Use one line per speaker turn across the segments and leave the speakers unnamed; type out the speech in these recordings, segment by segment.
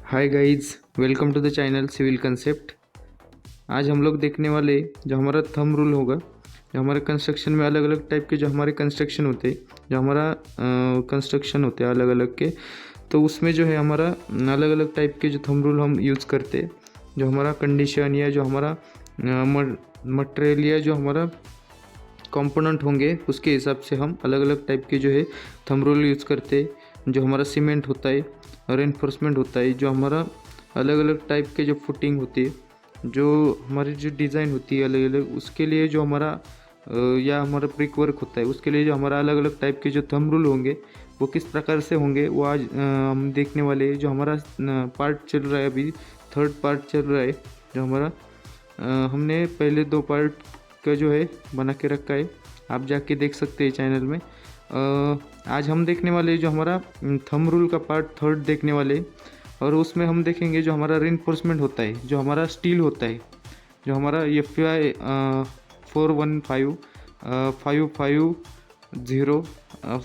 Hi guys, welcome to the channel civil concept. आज हम लोग देखने वाले जो हमारा थंब रूल होगा, जो हमारे कंस्ट्रक्शन में अलग अलग टाइप के जो हमारे कंस्ट्रक्शन होते हैं, जो हमारा कंस्ट्रक्शन होते हैं अलग अलग के, तो उसमें जो है हमारा अलग अलग टाइप के जो थंब रूल हम यूज़ करते हैं। जो हमारा कंडीशन या जो हमारा मटेरियल या जो हमारा कंपोनेंट होंगे उसके हिसाब से हम अलग अलग टाइप के जो है थंब रूल यूज़ करते हैं। जो हमारा सीमेंट होता है, रेनफोर्समेंट होता है, जो हमारा अलग अलग टाइप के जो फुटिंग होती है, जो हमारी जो डिज़ाइन होती है अलग अलग, उसके लिए जो हमारा या हमारा ब्रिक वर्क होता है उसके लिए जो हमारा अलग अलग टाइप के जो थंब रूल होंगे वो किस प्रकार से होंगे वो आज हम देखने वाले हैं। जो हमारा पार्ट चल रहा है अभी, थर्ड पार्ट चल रहा है, जो हमारा हमने पहले दो पार्ट का जो है बना के रखा है, आप जाके देख सकते हैं चैनल में। आज हम देखने वाले जो हमारा थंब रूल का पार्ट थर्ड देखने वाले, और उसमें हम देखेंगे जो हमारा रेनफोर्समेंट होता है, जो हमारा स्टील होता है, जो हमारा FI 415 550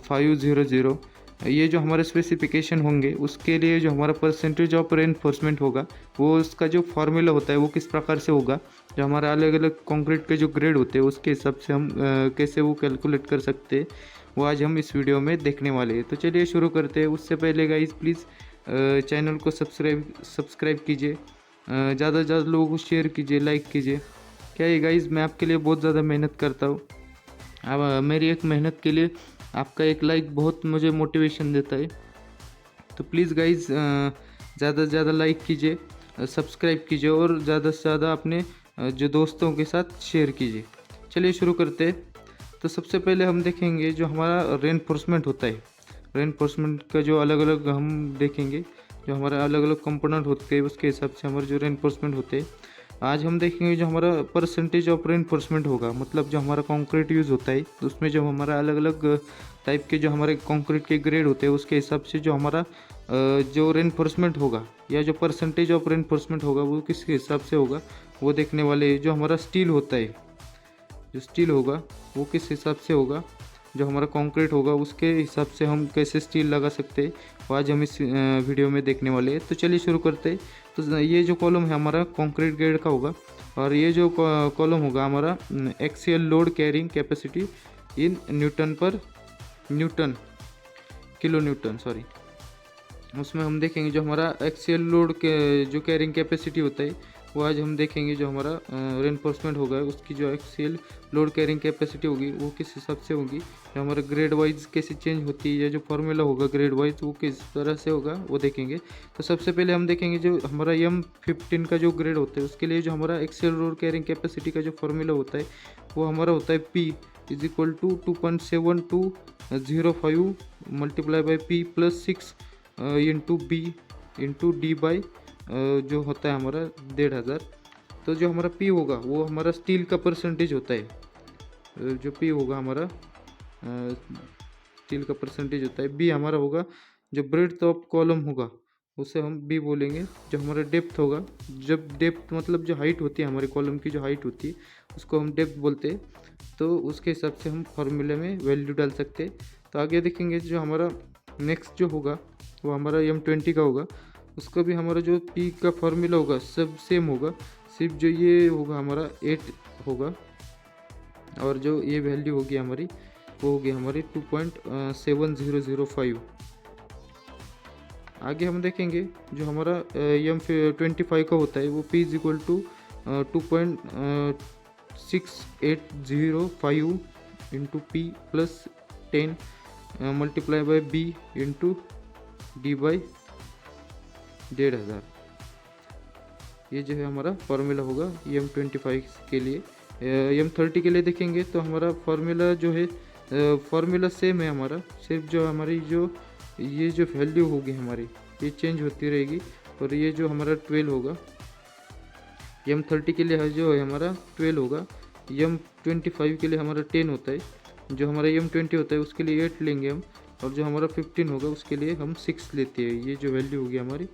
500, ये जो हमारे स्पेसिफिकेशन होंगे उसके लिए जो हमारा परसेंटेज ऑफ रेनफोर्समेंट होगा वो उसका जो फार्मूला होता है वो किस प्रकार से होगा। जो हमारे अलग अलग कंक्रीट के जो ग्रेड होते हैं उसके हिसाब से हम कैसे वो कैलकुलेट कर सकते हैं, वो आज हम इस वीडियो में देखने वाले हैं। तो चलिए शुरू करते हैं। उससे पहले गाइस प्लीज़ चैनल को सब्सक्राइब कीजिए, ज़्यादा से ज़्यादा लोगों को शेयर कीजिए, लाइक कीजिए। क्या है गाइस, मैं आपके लिए बहुत ज़्यादा मेहनत करता हूँ। अब मेरी एक मेहनत के लिए आपका एक लाइक बहुत मुझे मोटिवेशन देता है। तो प्लीज़ गाइस ज़्यादा से ज़्यादा लाइक कीजिए, सब्सक्राइब कीजिए और ज़्यादा से ज़्यादा अपने जो दोस्तों के साथ शेयर कीजिए। चलिए शुरू करते हैं। तो सबसे पहले हम देखेंगे जो हमारा रेनफोर्समेंट होता है। रेनफोर्समेंट का जो अलग अलग हम देखेंगे, जो हमारा अलग अलग कंपोनेंट होते हैं उसके हिसाब से हमारे जो रेनफोर्समेंट होते हैं। आज हम देखेंगे जो हमारा परसेंटेज ऑफ रेनफोर्समेंट होगा, मतलब जो हमारा कंक्रीट यूज़ होता है उसमें जो हमारा अलग अलग टाइप के जो हमारे कंक्रीट के ग्रेड होते हैं उसके हिसाब से जो हमारा जो रेनफोर्समेंट होगा या जो परसेंटेज ऑफ रेनफोर्समेंट होगा वो किस हिसाब से होगा वो देखने वाले। जो हमारा स्टील होता है, जो स्टील होगा वो किस हिसाब से होगा, जो हमारा कंक्रीट होगा उसके हिसाब से हम कैसे स्टील लगा सकते हैं वो आज हम इस वीडियो में देखने वाले हैं। तो चलिए शुरू करते हैं। तो ये जो कॉलम है हमारा कंक्रीट ग्रेड का होगा, और ये जो कॉलम होगा हमारा axial load carrying capacity in kilo Newton sorry. उसमें हम देखेंगे जो हमारा एक्सियल लोड के जो कैरिंग कैपेसिटी होता है वो आज हम देखेंगे। जो हमारा रेनफोर्समेंट होगा उसकी जो एक्सियल लोड कैरिंग कैपेसिटी होगी वो किस हिसाब से होगी, जो हमारा ग्रेड वाइज कैसे चेंज होती है, या जो फार्मूला होगा ग्रेड वाइज वो किस तरह से होगा वो देखेंगे। तो सबसे पहले हम देखेंगे जो हमारा M15 का जो ग्रेड होता है उसके लिए जो हमारा एक्सियल लोड कैरिंग कैपेसिटी का जो फार्मूला होता है वो हमारा होता है P is equal to 2.7205 multiply by P plus 6 into B into D by जो होता है हमारा 1500। तो जो हमारा P होगा वो हमारा स्टील का परसेंटेज होता है। जो P होगा हमारा स्टील का परसेंटेज होता है। B हमारा होगा जो ब्रेड्थ ऑफ कॉलम होगा उसे हम B बोलेंगे। जो हमारा डेप्थ होगा, जब डेप्थ मतलब जो हाइट होती है हमारे कॉलम की जो हाइट होती है उसको हम डेप्थ बोलते हैं। तो उसके हिसाब से हम फार्मूले में वैल्यू डाल सकते हैं। तो आगे देखेंगे जो हमारा नेक्स्ट जो होगा वो हमारा M20 का होगा। उसका भी हमारा जो P का फार्मूला होगा सब सेम होगा, सिर्फ जो ये होगा हमारा 8 होगा, और जो ये वैल्यू होगी हमारी वो होगी हमारी 2.7005। आगे हम देखेंगे जो हमारा M25 का होता है वो P is equal to 2.6805 into P प्लस 10 multiply by B into D by 1500। ये जो है हमारा फार्मूला होगा M25 के लिए। M30 के लिए देखेंगे तो हमारा फार्मूला जो है फार्मूला सेम है हमारा, सिर्फ जो हमारी जो ये जो वैल्यू होगी हमारी ये चेंज होती रहेगी, और ये जो हमारा 12 होगा M30 के लिए जो है हमारा 12 होगा। M25 के लिए हमारा 10 होता है। जो हमारा M20 होता है उसके लिए 8 लेंगे हम, और जो हमारा 15 होगा उसके लिए हम 6 लेते हैं। ये जो वैल्यू होगी हमारी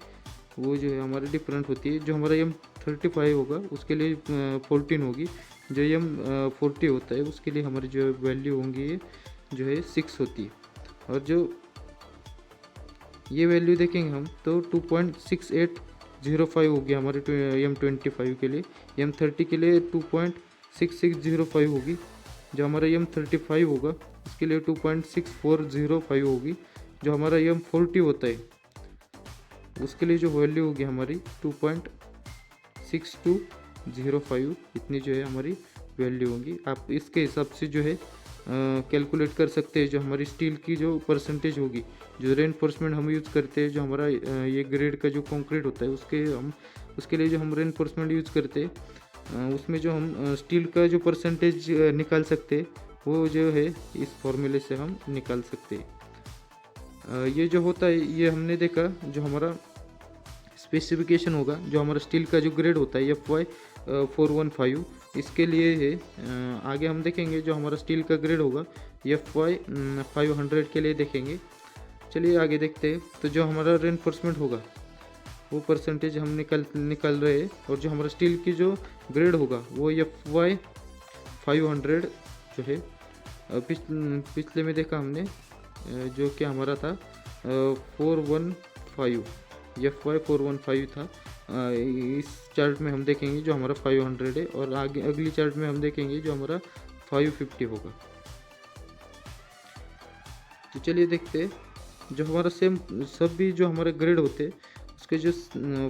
वो जो है हमारी डिफरेंट होती है। जो हमारा M35 होगा उसके लिए 14 होगी। जो M40 होता है उसके लिए हमारी जो वैल्यू होंगी ये जो है 6 होती है। और जो ये वैल्यू देखेंगे हम तो 2.6805 होगी हमारे M25 के लिए। M30 के लिए 2.6605 होगी। जो हमारा M35 होगा उसके लिए 2.6405 होगी। जो हमारा M40 होता है उसके लिए जो वैल्यू होगी हमारी 2.6205, इतनी जो है हमारी वैल्यू होगी। आप इसके हिसाब से जो है कैलकुलेट कर सकते हैं जो हमारी स्टील की जो परसेंटेज होगी। जो रेनफोर्समेंट हम यूज़ करते हैं, जो हमारा ये ग्रेड का जो कंक्रीट होता है उसके लिए जो हम रेनफोर्समेंट यूज़ करते हैं उसमें जो हम स्टील का जो परसेंटेज निकाल सकते हैं वो जो है इस फॉर्मूले से हम निकाल सकते हैं। ये जो होता है ये हमने देखा जो हमारा स्पेसिफिकेशन होगा, जो हमारा स्टील का जो ग्रेड होता है FY 415 इसके लिए है। आगे हम देखेंगे जो हमारा स्टील का ग्रेड होगा FY 500 के लिए देखेंगे। चलिए आगे देखते हैं। तो जो हमारा रेनफोर्समेंट होगा वो परसेंटेज हम निकाल रहे हैं, और जो हमारा स्टील की जो ग्रेड होगा वो FY 500 जो है पिछले में देखा हमने जो कि हमारा था 415 FY 415 था। इस चार्ट में हम देखेंगे जो हमारा 500 है, और आगे अगली चार्ट में हम देखेंगे जो हमारा 550 होगा। तो चलिए देखते हैं जो हमारा सेम सब भी जो हमारे ग्रेड होते हैं उसके जो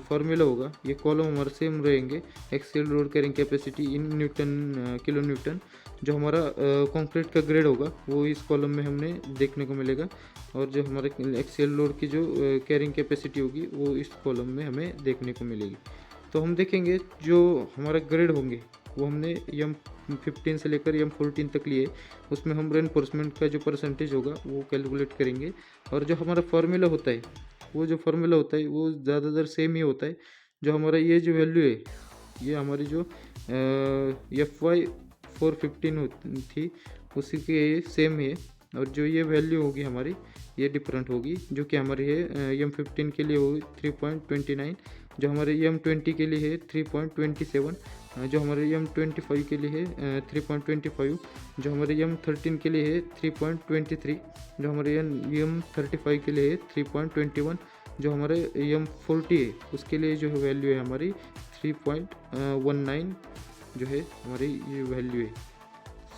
फार्मूला होगा, ये कॉलम हमारे सेम रहेंगे। Axial load carrying capacity in newton kilo Newton. जो हमारा कंक्रीट का ग्रेड होगा वो इस कॉलम में हमने देखने को मिलेगा, और जो हमारे एक्सियल लोड की जो कैरिंग कैपेसिटी होगी वो इस कॉलम में हमें देखने को मिलेगी। तो हम देखेंगे जो हमारा ग्रेड होंगे वो हमने M15 से लेकर M14 तक लिए, उसमें हम रेनफोर्समेंट का जो परसेंटेज होगा वो कैलकुलेट करेंगे। और जो हमारा फार्मूला होता है वो ज़्यादातर सेम ही होता है। जो हमारा ये जो वैल्यू है ये हमारी जो FY 415 थी उसी के सेम है, और जो ये वैल्यू होगी हमारी ये डिफरेंट होगी, जो कि हमारी है M15 के लिए होगी 3.29, जो हमारे M20 के लिए है 3.27, जो हमारे M25 के लिए है 3.25, जो हमारे M13 के लिए है 3.23, जो हमारे M35 के लिए है 3.21, जो हमारे M40 है उसके लिए जो है वैल्यू है हमारी 3.19 जो है हमारी ये वैल्यू है।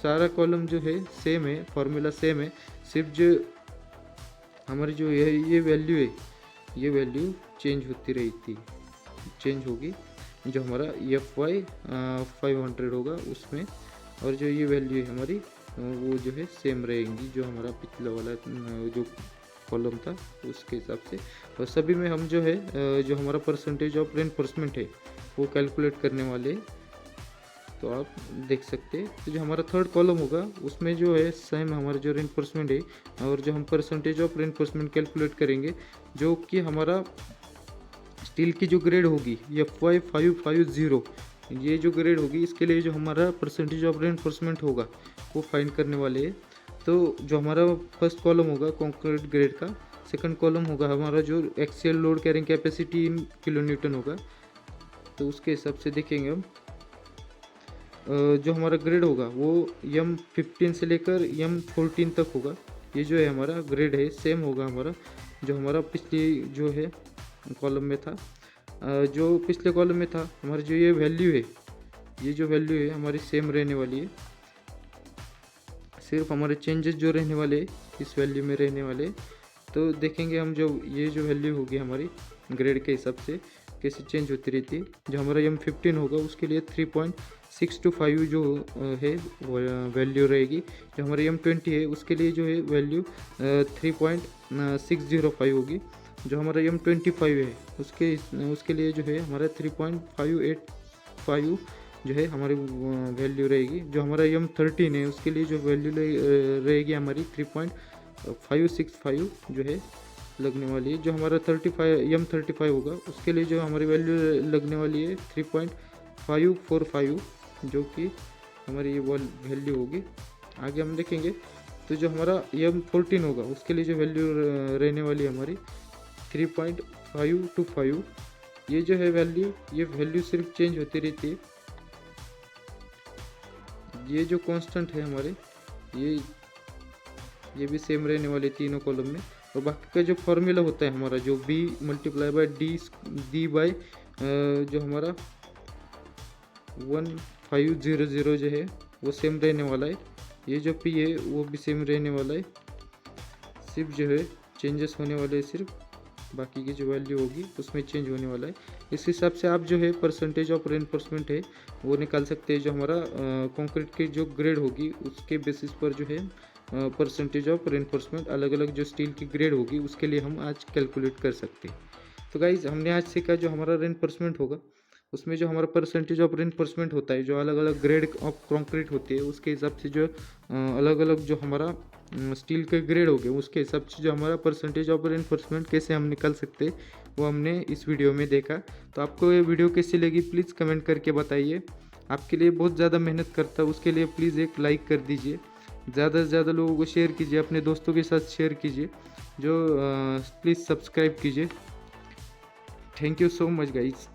सारा कॉलम जो है सेम है, फार्मूला सेम है, सिर्फ जो हमारी जो ये वैल्यू है ये वैल्यू चेंज होगी। जो हमारा FY 500 होगा उसमें, और जो ये वैल्यू है हमारी वो जो है सेम रहेंगी जो हमारा पिछला वाला जो कॉलम था उसके हिसाब से। और सभी में हम जो है जो हमारा परसेंटेज ऑफ रेनफोर्समेंट है वो कैलकुलेट करने वाले, तो आप देख सकते हैं। तो जो हमारा थर्ड कॉलम होगा उसमें जो है सेम हमारा जो रेनफोर्समेंट है, और जो हम परसेंटेज ऑफ रेनफोर्समेंट कैलकुलेट करेंगे जो कि हमारा स्टील की जो ग्रेड होगी FY 550, ये जो ग्रेड होगी इसके लिए जो हमारा परसेंटेज ऑफ रेनफोर्समेंट होगा वो फाइंड करने वाले हैं। तो जो हमारा फर्स्ट कॉलम होगा कंक्रीट ग्रेड का, सेकंड कॉलम होगा हमारा जो axial load carrying capacity in kilo Newton होगा। तो उसके हिसाब से देखेंगे हम जो हमारा ग्रेड होगा वो M15 से लेकर M14 तक होगा। ये जो है हमारा ग्रेड है सेम होगा हमारा जो हमारा पिछली जो है कॉलम में था। जो पिछले कॉलम में था हमारी जो ये वैल्यू है, ये जो वैल्यू है हमारी सेम रहने वाली है, सिर्फ हमारे चेंजेस जो रहने वाले इस वैल्यू में रहने वाले। तो देखेंगे हम जो ये जो वैल्यू होगी हमारी ग्रेड के हिसाब से कैसे चेंज होती रहती है। जो हमारा M15 होगा उसके लिए 3.625 जो है वैल्यू रहेगी। जो हमारे M20 है उसके लिए जो है वैल्यू 3.605 होगी। जो हमारा M25 है उसके लिए जो है हमारा 3.585 जो है हमारी वैल्यू रहेगी। जो हमारा M13 है उसके लिए जो वैल्यू रहेगी हमारी 3.565 जो है लगने वाली है। जो हमारा M35 होगा उसके लिए जो हमारी वैल्यू लगने वाली है 3.545 जो कि हमारी ये वैल्यू होगी। आगे हम देखेंगे तो जो हमारा M14 होगा उसके लिए जो वैल्यू रहने वाली है हमारी 3.525। ये जो है वैल्यू सिर्फ चेंज होती रहती है। ये जो कांस्टेंट है हमारे ये भी सेम रहने वाले तीनों कॉलम में। और बाकी का जो फॉर्मूला होता है हमारा जो b multiply by D by जो हमारा 1500 जो है वो सेम रहने वाला है। ये जो p है वो भी सेम रहने वाला है, सिर्फ जो है चेंजेस होने वाले हैं, सिर्फ बाकी की जो वैल्यू होगी उसमें चेंज होने वाला है। इस हिसाब से आप जो है परसेंटेज ऑफ रेनफोर्समेंट है वो निकाल सकते हैं। जो हमारा कंक्रीट की जो ग्रेड होगी उसके बेसिस पर जो है परसेंटेज ऑफ रेनफोर्समेंट अलग अलग जो स्टील की ग्रेड होगी उसके लिए हम आज कैलकुलेट कर सकते हैं। तो गाइज हमने आज सीखा जो हमारा रेनफोर्समेंट होगा उसमें जो हमारा परसेंटेज ऑफ रेनफोर्समेंट होता है, जो अलग अलग ग्रेड ऑफ कंक्रीट होती है उसके हिसाब से जो अलग अलग जो हमारा स्टील के ग्रेड हो गए उसके हिसाब से जो हमारा परसेंटेज ऑफ रेनफोर्समेंट कैसे हम निकाल सकते हैं वो हमने इस वीडियो में देखा। तो आपको ये वीडियो कैसी लगी प्लीज़ कमेंट करके बताइए। आपके लिए बहुत ज़्यादा मेहनत करता है, उसके लिए प्लीज़ एक लाइक कर दीजिए, ज़्यादा से ज़्यादा लोगों को शेयर कीजिए, अपने दोस्तों के साथ शेयर कीजिए, जो प्लीज़ सब्सक्राइब कीजिए। Thank you so much guys.